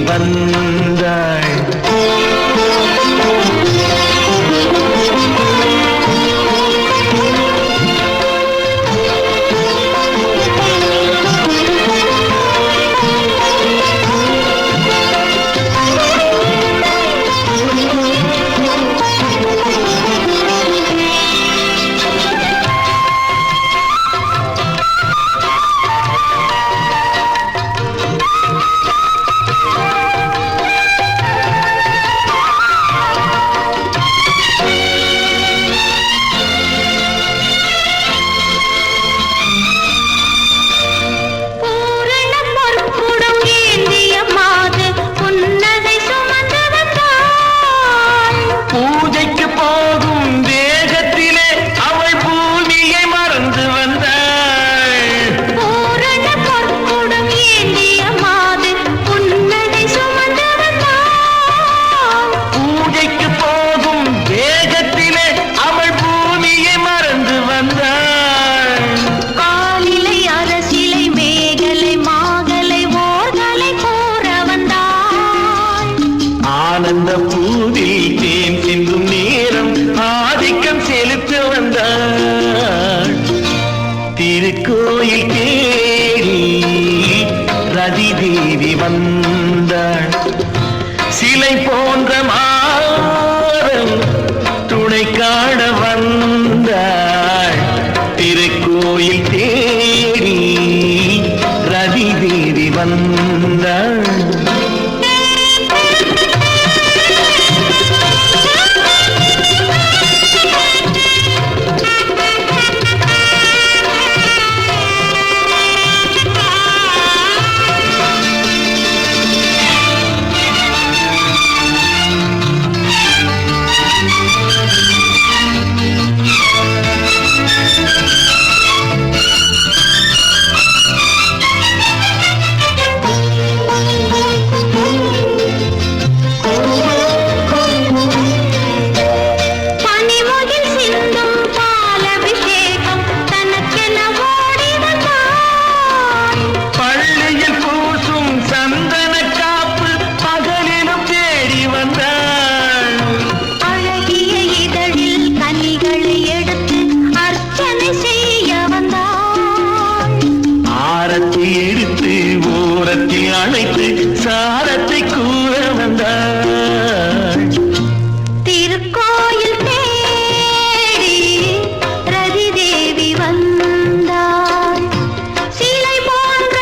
வந்தாள். ஆனந்த பூவில் தேன் சிந்தும் நேரம் ஆதிக்கம் செலுத்த வந்தாள். திருக்கோயில் தேடி ரதி தேவி வந்தாள். சிலை போன்ற மாறம் துணை காண வந்தாள். திருக்கோயில் தேடி ரதி தேவி வந்தாள். எடுத்து ஓரத்தில் அழைத்து சாரத்தை கூற வந்தாள். திருக்கோயில் தேடி ரதி தேவி வந்தாள். சிலை போன்ற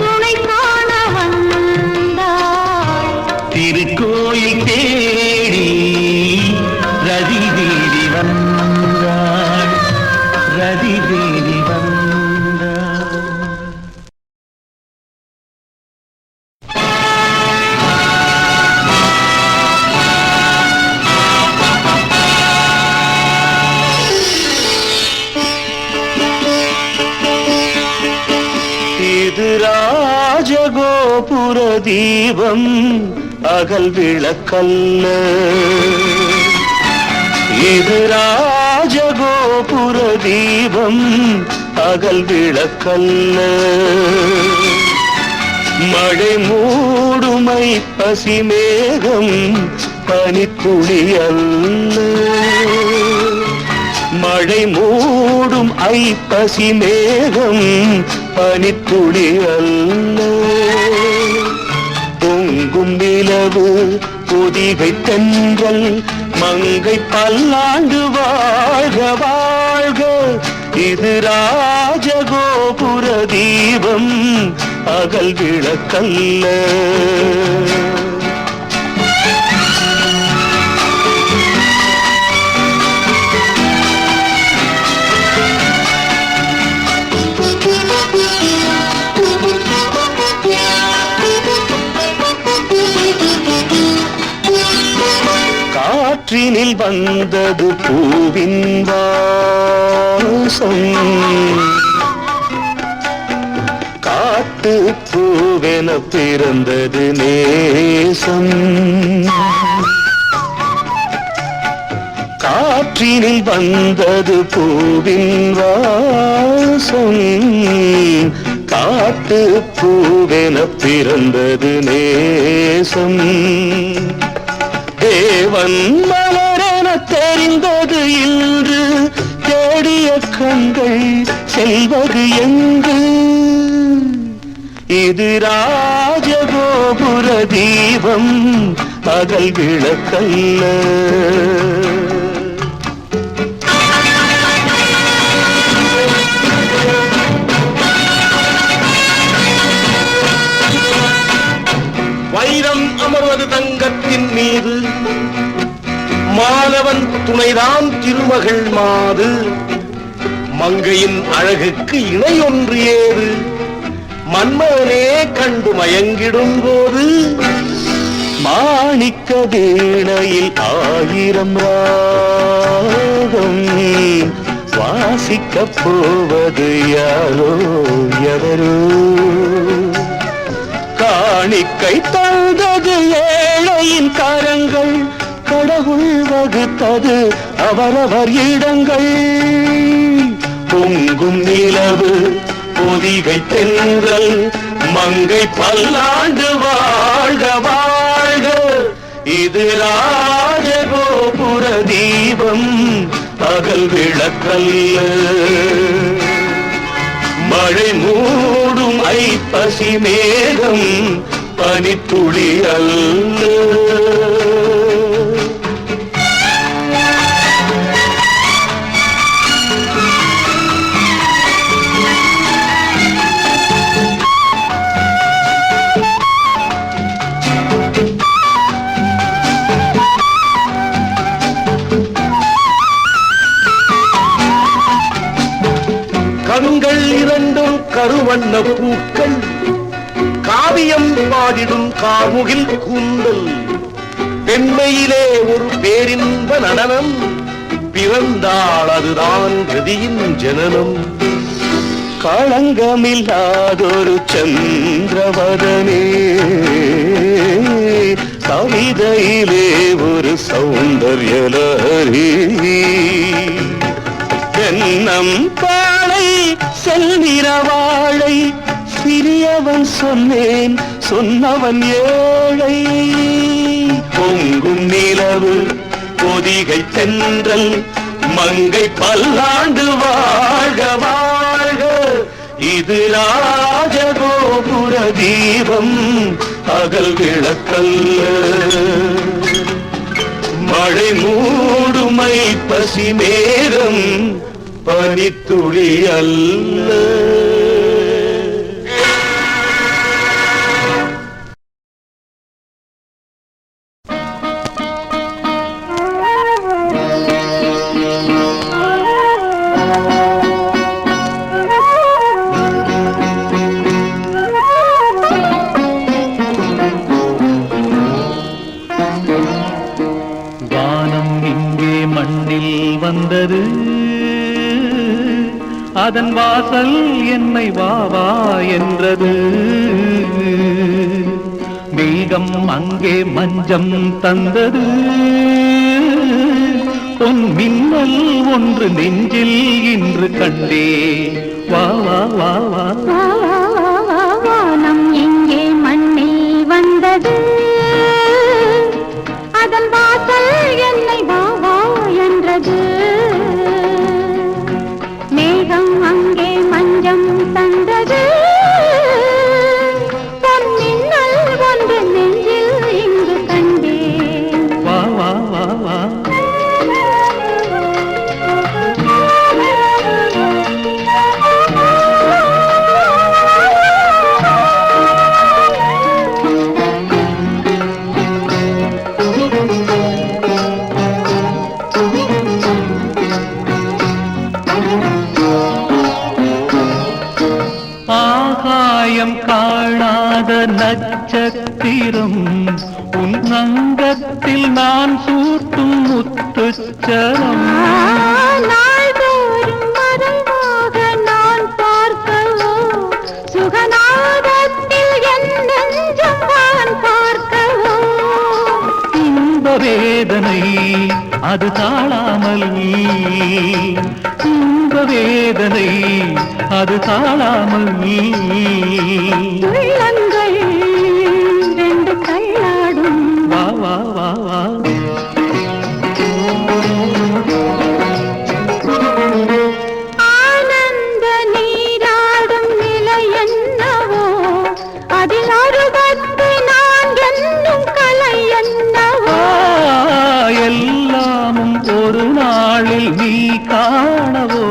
துணை காண வந்தாள். திருக்கோயில் தேடி ரதி தேவி வந்தாள். ரதி தேவி வந்தாள். இது ராஜகோபுர தீபம் அகல் விளக்கல்ல. இது ராஜகோபுர தீபம் அகல் விளக்கல்ல. மழை மூடுமை பசிமேகம் பனித்துளி அல்ல. மழை மூடும் ஐப்பசி மேகம் பனித்துளி அல்ல. பொங்கும் நிலவு பொதிகை தென்றல் மங்கை பல்லாண்டு வாழ்க வாழ்க. இது ராஜகோபுர தீபம் அகல் விளக்கல்ல. காற்றினில் வந்தது பூவின் வாசம். காட்டு பூவென பிறந்தது நேசம். காற்றினில் வந்தது பூவின் வாசம். காட்டு பூவென பிறந்தது நேசம். தேவன் மலரென தெரிந்தது இன்று தேடிய கண்கள் செல்வது என்று. இது ராஜகோபுர தீபம் பகல் விளக்கல்ல. வைரம் அமர்வது தங்கத்தின் மீது, மாணவன் துணைதான் திருமகள் மாது. மங்கையின் அழகுக்கு இணை ஒன்று ஏது, மன்மகனே கண்டு மயங்கிடும் போது. மாணிக்க வீணையில் 1000 ராகம் வாசிக்கப் போவது யாரோ எவரோ. காணிக்கை தந்தது ஏழையின் கரங்கள், கடவுள் வகுத்தது அவரவர் இடங்கள். பொங்கும் நிலவு பொதிகை தென்றல், மங்கை பல்லாண்டு வாழ்க வாழ்க. இது ராஜகோபுர தீபம் பகல் விளக்கல்ல. மழை மூடும் ஐப்பசி மேகம் பனித்துளி அல்ல. கண்கள் இரண்டும் கருவண்ண பூக்கள், காவியம் பாடிடும் கார்முகில் கூந்தல். பெண்மையிலே ஒரு பேரின்ப நடனம், பிறந்தாள் அதுதான் கதியின் ஜனனம். களங்கமில்லாதொரு சந்திரவதனே, கவிதையிலே ஒரு சௌந்தர்யலஹரி. தென்னம் பாளை செல்நிற வாழை, சிறியவன் சொன்னேன் சொன்னவன் ஏழை. பொங்கும் நிலவு பொதிகை தென்றல், மங்கை பல்லாண்டு வாழ்க வாழ்க. இது ராஜகோபுர தீபம் பகல் விளக்கல்ல. மழை மூடுமை பசி மேகம் பனித்துளி அல்ல. வந்தது அதன் வாசல் என்னை வா வா என்றது. மேகம் அங்கே மஞ்சம் தந்தது, பொன் மின்னல் ஒன்று நெஞ்சில் இன்று கண்டே. வா வா வா வா வானம் எங்கே மண்ணில் வந்தது, அதன் வாசல் என்னை வா வா என்றது. மேகம் அங்கே மஞ்சம் தந்தது, பொன்மின்னல் ஒன்று நெஞ்சில் இங்கு கண்டே. வா வா வா வா ஆகாயம் காணாத நட்சத்திரம், உன் அங்கத்தில் நான் சூட்டும் முத்துச்சரம். நாள்தோறும் மறைவாக நான் பார்க்கவோ, சுகநாதத்தில் என் நெஞ்சம் நான் பார்க்கவோ. இன்ப வேதனை அது தாழாமல், இன்ப வேதனை அது தாழாமல் உள்ளங்கள் ரெண்டு தள்ளாடும். வா வா வா வா ஆனந்த நீராடும் நிலை என்னவோ, அதில் 64 என்னும் கலை என்னவோ. எல்லாமும் ஒரு நாளில் நீ காணவோ,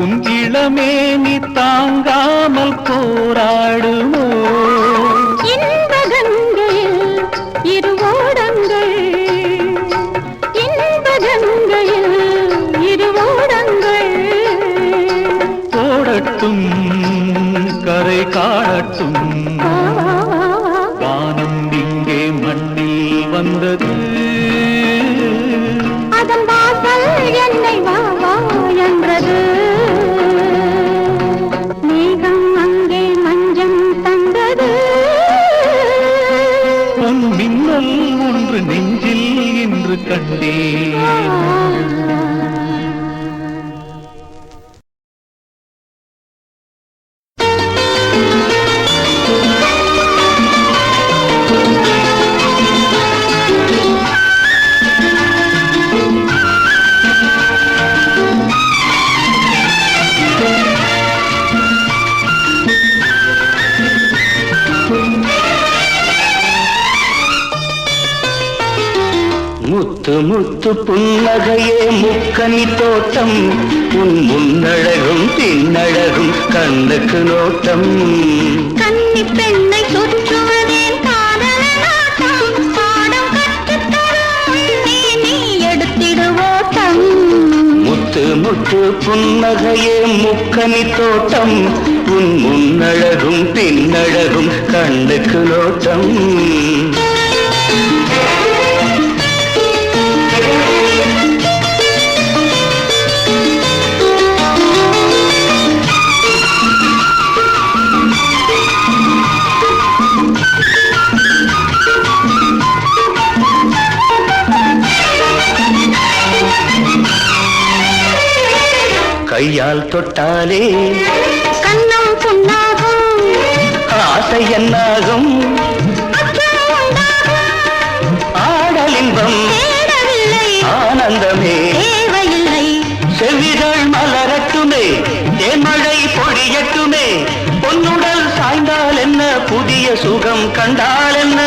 உன் இளமே நீ தாங்காமல் போராடுமோ. இன்ப கங்கையில் இருவோடங்கள், இன்ப கங்கையில் இருவோடங்கள். ஓடட்டும் கரை காணட்டும், வானம் இங்கே மண்ணில் வந்தது. அதன் வாசல் என்னை வா வா என்றது. மேகம் அங்கே மஞ்சம் தந்தது. உன் மின்னல் ஒன்று நெஞ்சில் இன்று கண்டேன். முத்து முத்து புன்னகையே முக்கனி தோட்டம், உன் முன்னழகும் பின்னழகும் கண்ணுக்கு நோட்டம். கன்னி பெண்ணை சுற்றுவதே காதல் நாட்டம், பாடம் கற்றுத்தரும் நீ எடுத்திடுவோட்டம். முத்து முத்து புன்னகையே முக்கனி தோட்டம், உன் முன்னழகும் பின்னழகும் கண்ணுக்கு நோட்டம். கையால் தொட்டாலே கண்ணம் புண்ணாகும், ஆசை என்னாகும், ஆடலின்பம் தேடவில்லை ஆனந்தமே தேவையில்லை. செவ்விகள் மலரட்டுமே, தேன்மழை பொழியட்டுமே, பொன்னுடல் சாய்ந்தால் என்ன, புதிய சுகம் கண்டால் என்ன.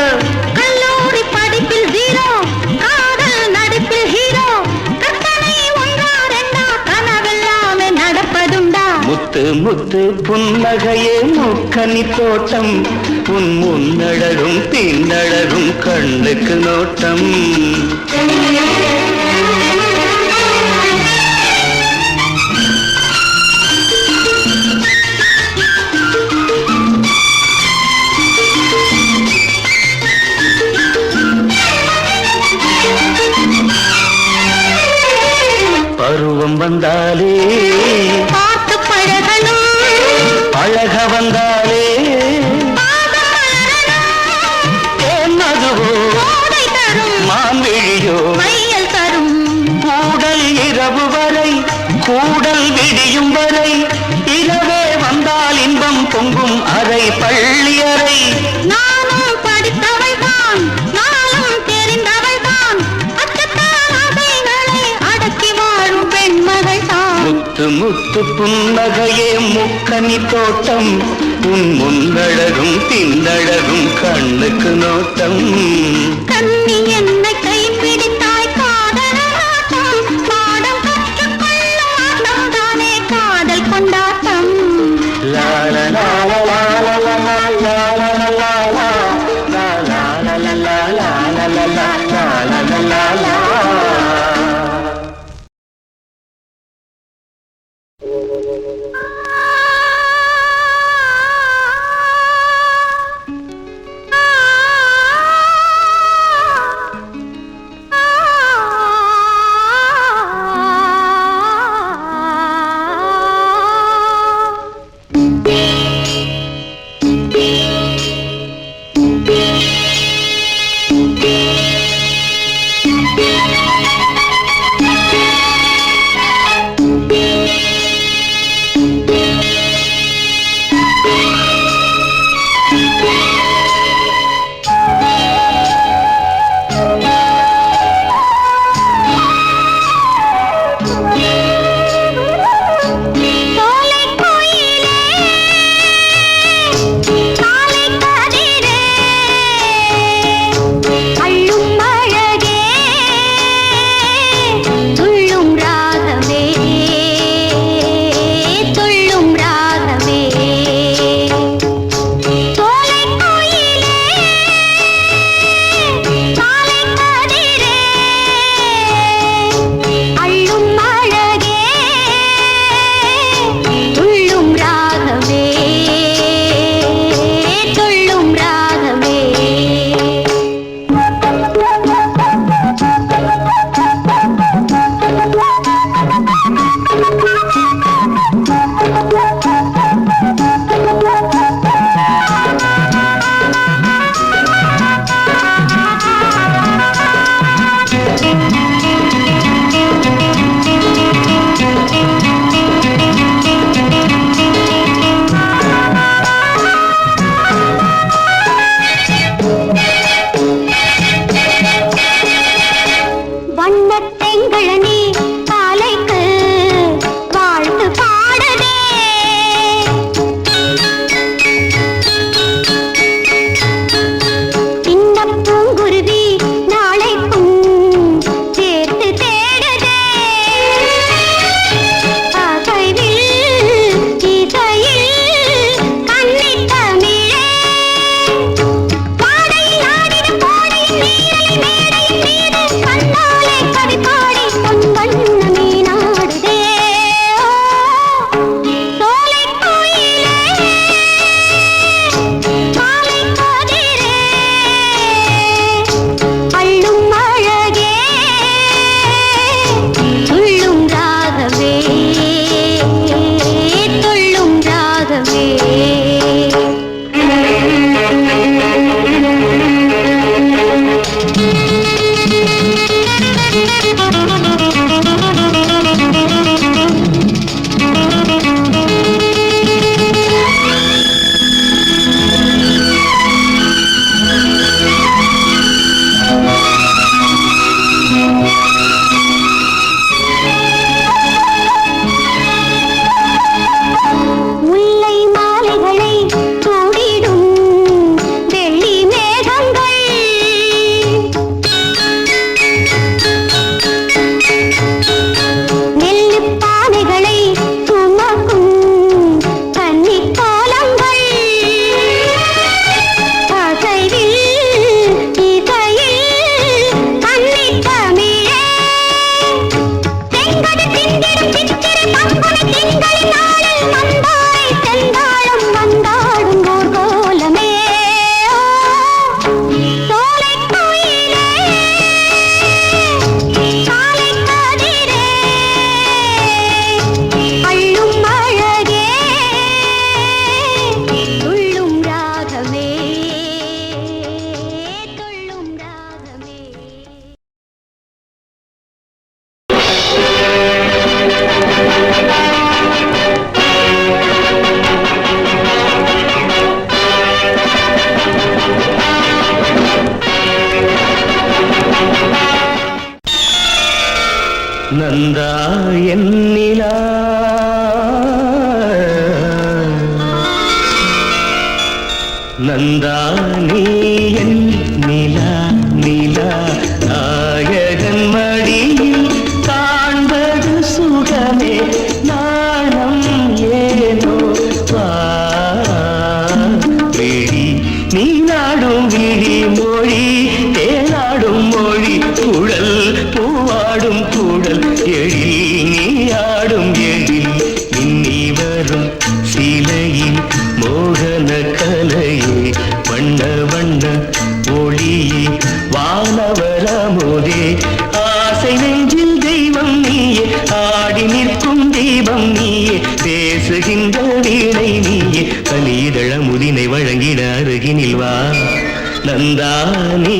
கல்லூரி படிப்பில் 0, காதல் நடிப்பில் ஹீரோ. கற்பனை ஒன்றா ரெண்டா, கனவெல்லாமே நடப்பதுண்டா. முத்து முத்து புன்னகையே முக்கனி தோட்டம், உன் முன்னழகும் பின்னழகும் கண்ணுக்கு நோட்டம். பருவம் வந்தாலே பார்த்து பழகணும், பழக வந்தாலே தேன் மதுவோ கோடை தரும் மான்விழியோ மையல் தரும். கூடல் இரவு வரை கூடல் விடியும் வரை, இரவே வந்தால் இன்பம் பொங்கும் அறை பள்ளி அறை. நானும் படித்தவள் தான், நானும் தெரிந்தவள் தான், அச்சத்தான் ஆசைகளை அடக்கி வாழும் பெண்மகள் தான். முத்து முத்து புன்னகையே முக்கனி தோட்டம், உன் முன்னழகும் பின்னழகும் கண்ணுக்கு நோட்டம். கண்ணி என்னை கைப்பிடித்தாய் காதல் நாட்டம், பாடம் கற்றுக்கொள்ளும் ஆட்டம் தானே காதல் கொண்டாட்டம். லா லா லா லா லா லா லா லா லா லா லா லா லா லா லா லா லா லா லா. நந்தா என்னிலா நந்தா நீ என் நிலா நிலா நாயகன் மடியில் காண்பது சுகமே நாணம் ஏனோ வா விழி நீ நாடும் விழி மொழி தேனாடும் மொழி குழல் பூவாடும் குழல் எழில் நீ ஆடும் எழில் இன்னி வரும் சிலையில் மோகன கலையே வண்ண வண்ண ஒளியே வானவரமுதே ஆசை நெஞ்சில் தெய்வம் நீயே ஆடி நிற்கும் தெய்வம் நீயே பேசுகின்ற வீணை நீயே கலிதழ முதினை வழங்கிட அருகினில் வா நந்தா நீ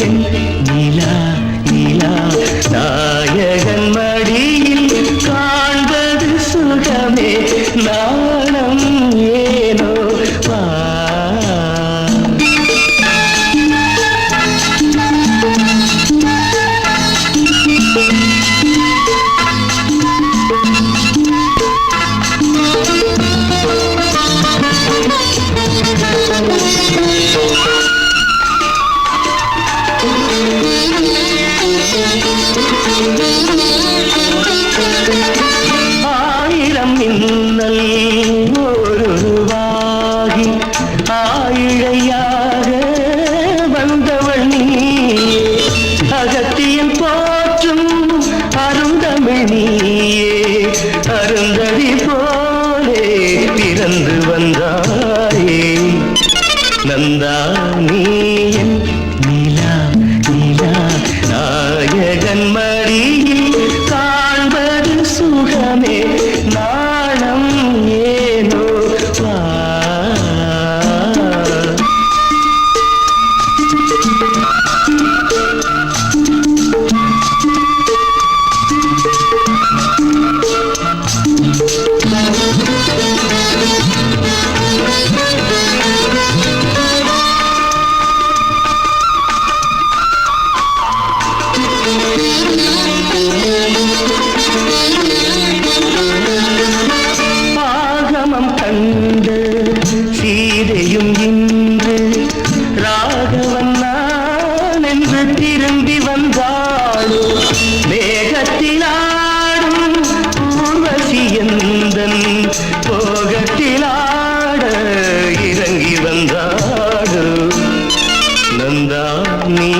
என் நிலா நிலா நாயகன் மடியில் காண்பது சுகமே நாணம் ஏனோ வா ஆயிரம் மின்னல் ஒருவாகி ஆயிழையாக வந்தவள் நீயே அகத்தியன் போற்றும் அருந்தமிழ் நீயே அருந்ததி போலே பிறந்து வந்தாயே நந்தா நீ என் நிலா நிலா நாயகன் மடியில் காண்பது சுகமே நாணம் ஏனோ வா ஆகமம் கண்டு சீதையும் இன்று ராகவன் நான் என்று திரும்பி வந்தாளோ மேகத்திலாடும் ஊர்வசியந்தன் போகத்திலாட இறங்கி வந்தாளோ நந்தா நீ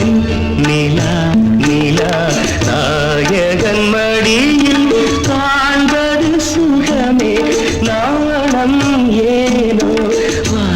என் நிலா நிலா நாயகன் மடியில் காண்பது சுகமே நாணம் ஏனோ வா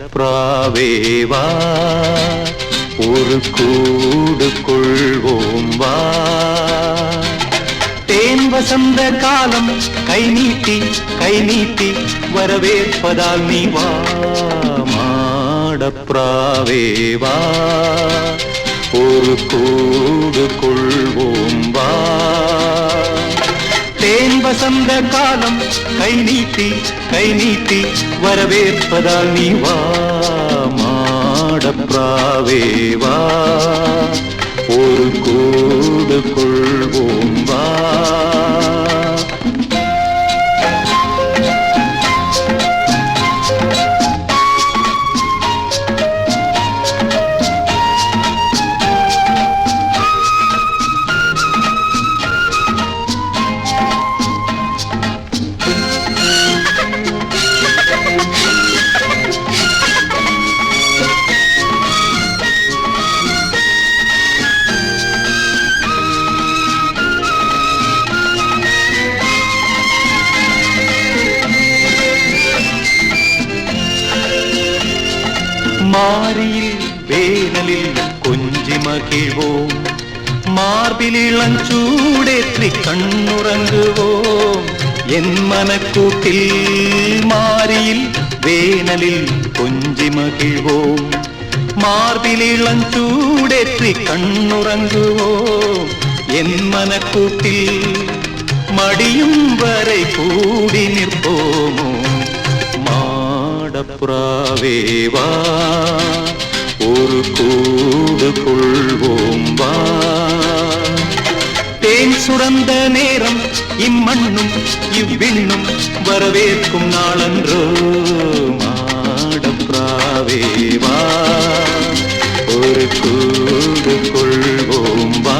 மாடப்ராவேவா ஒரு கூடு கொள்வோம் வா தேன் வசந்த காலம் கை நீட்டி வரவேற்பதால் நீ வா மாடப்ராவேவா ஒரு கூடு கொள்வோம் வா தேன் வசந்த காலம் கை நீட்டி வரவேற்பதால் நீ வா மாடப்ராவேவா ஒரு கூடு கொள்வோம் வா மாரியில் வேனலில் கொஞ்சி மகிழ்வோம் மார்பில் இளஞ்சூடேற்றி கண்ணுறங்குவோம் என் மனக்கூட்டில் மாரியில் வேனலில் கொஞ்சி மகிழ்வோம் மார்பில் இளஞ்சூடேற்றி கண்ணுறங்குவோம் என் மனக்கூட்டில் மடியும் வரை கூடி நிற்போமோ மாடப்புறாவேவா ஒரு கூடு கொள்வோம் வா தேன் சுரந்த நேரம் இம்மண்ணும் இவ்விண்ணும் வரவேற்கும் நாளன்றோ மாடப்புறாவேவா ஒரு கூடு கொள்வோம் வா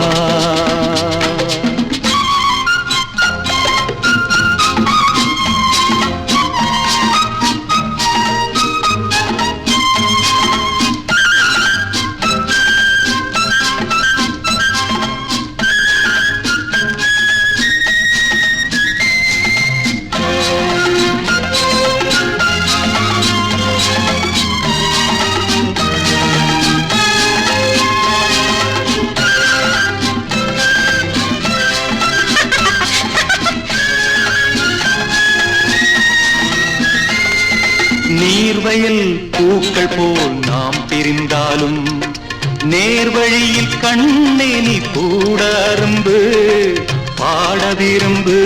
நீர்வயல் பூக்கள் போல் நாம் பிரிந்தாலும் நேர்வழியில் கண்ணே நீ கூட அரும்பு பாட விரும்பு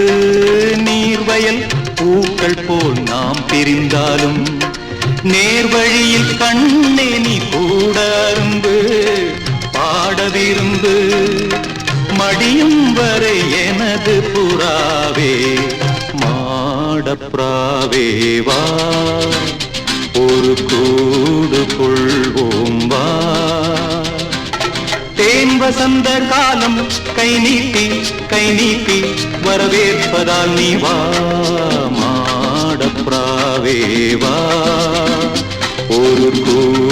நீர்வயல் பூக்கள் போல் நாம் பிரிந்தாலும் நேர்வழியில் கண்ணே நீ கூட அரும்பு பாட விரும்பு மடியும் வரை எனது புறாவே மாடப்புறாவேவா ஒரு கூடு கொள்வோம் வா தேன் வசந்த காலம் கை நீட்டி வரவேற்பதால் நீ வா மாடப்புறாவேவா ஒரு கூடு